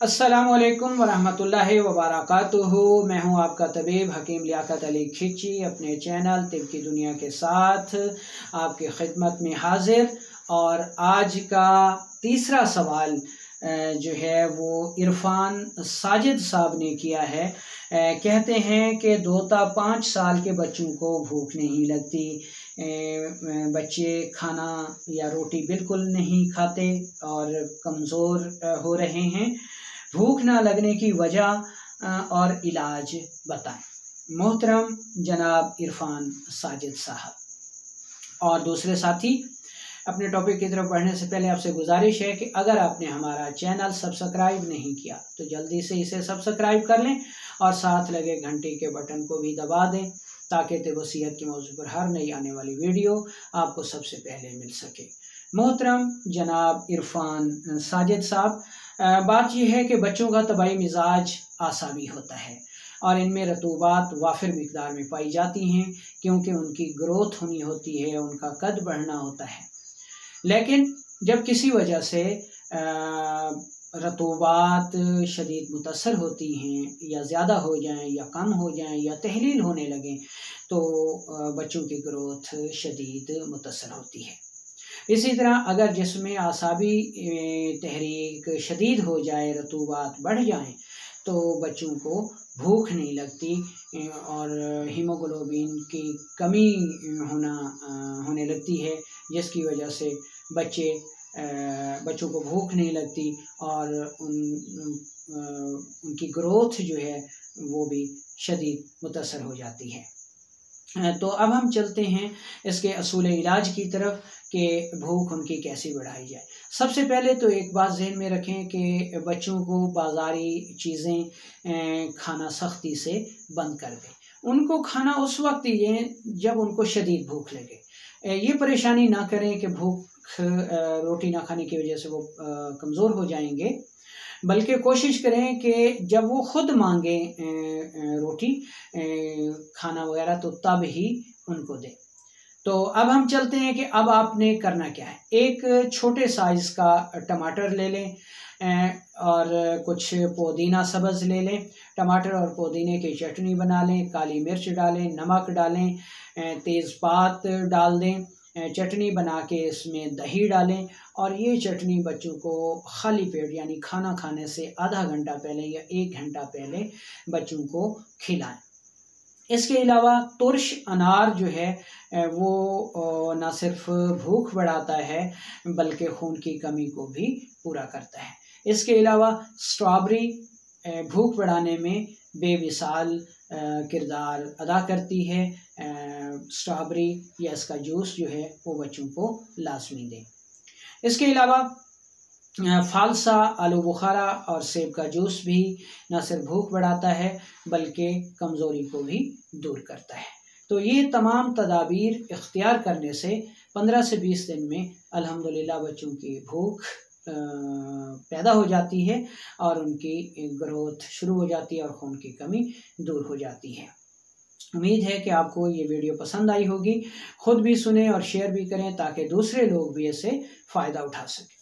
अस्सलामुअलैकुम वरहमतुल्लाहि वबरकातुहू। मैं हूं आपका तबीब हकीम लियाकत अली खिची अपने चैनल तिब की दुनिया के साथ आपकी खिदमत में हाजिर। और आज का तीसरा सवाल जो है वो इरफान साजिद साहब ने किया है। कहते हैं कि 5 साल के बच्चों को भूख नहीं लगती। बच्चे खाना या रोटी बिल्कुल नहीं खाते और कमज़ोर हो रहे हैं। भूख ना लगने की वजह और इलाज बताएं। मोहतरम जनाब इरफान साजिद साहब और दूसरे साथी, अपने टॉपिक की तरफ बढ़ने से पहले आपसे गुजारिश है कि अगर आपने हमारा चैनल सब्सक्राइब नहीं किया तो जल्दी से इसे सब्सक्राइब कर लें और साथ लगे घंटी के बटन को भी दबा दें ताकि तबसीहत के मौजू पर हर नई आने वाली वीडियो आपको सबसे पहले मिल सके। मोहतरम जनाब इरफान साजिद साहब, बात यह है कि बच्चों का तबाही मिजाज आसामी होता है और इनमें रतूबात वाफिर मिकदार में पाई जाती हैं क्योंकि उनकी ग्रोथ होनी होती है, उनका कद बढ़ना होता है। लेकिन जब किसी वजह से रतूबात शदीद मुतासर होती हैं या ज़्यादा हो जाएं या कम हो जाएं या तहलील होने लगें तो बच्चों की ग्रोथ शदीद मुतासर होती है। इसी तरह अगर जिस्म आसाबी तहरीक शदीद हो जाए, रतूबात बढ़ जाए तो बच्चों को भूख नहीं लगती और हीमोग्लोबिन की कमी होने लगती है, जिसकी वजह से बच्चों को भूख नहीं लगती और उनकी ग्रोथ जो है वो भी शदीद मुतासर हो जाती है। तो अब हम चलते हैं इसके असूल इलाज की तरफ कि भूख उनकी कैसे बढ़ाई जाए। सबसे पहले तो एक बात ज़हन में रखें कि बच्चों को बाज़ारी चीज़ें खाना सख्ती से बंद कर दें। उनको खाना उस वक्त दीजिए जब उनको शदीद भूख लगे। ये परेशानी ना करें कि भूख रोटी ना खाने की वजह से वो कमज़ोर हो जाएंगे, बल्कि कोशिश करें कि जब वो खुद मांगे रोटी खाना वगैरह तो तब ही उनको दें। तो अब हम चलते हैं कि अब आपने करना क्या है। एक छोटे साइज़ का टमाटर ले लें और कुछ पुदीना सब्ज़ ले लें। टमाटर और पुदीने की चटनी बना लें, काली मिर्च डालें, नमक डालें, तेज़पात डाल दें, चटनी बना के इसमें दही डालें और ये चटनी बच्चों को खाली पेट यानी खाना खाने से आधा घंटा पहले या 1 घंटा पहले बच्चों को खिलाएं। इसके अलावा तुर्श अनार जो है वो न सिर्फ भूख बढ़ाता है बल्कि खून की कमी को भी पूरा करता है। इसके अलावा स्ट्रॉबेरी भूख बढ़ाने में बेमिसाल किरदार अदा करती है। स्ट्रॉबेरी या इसका जूस जो है वो बच्चों को लाजमी दें। इसके अलावा फालसा, आलू बुखारा और सेब का जूस भी न सिर्फ भूख बढ़ाता है बल्कि कमज़ोरी को भी दूर करता है। तो ये तमाम तदाबीर इख्तियार करने से 15 से 20 दिन में अल्हम्दुलिल्लाह बच्चों की भूख पैदा हो जाती है और उनकी ग्रोथ शुरू हो जाती है और खून की कमी दूर हो जाती है। उम्मीद है कि आपको ये वीडियो पसंद आई होगी। खुद भी सुने और शेयर भी करें ताकि दूसरे लोग भी इससे फ़ायदा उठा सकें।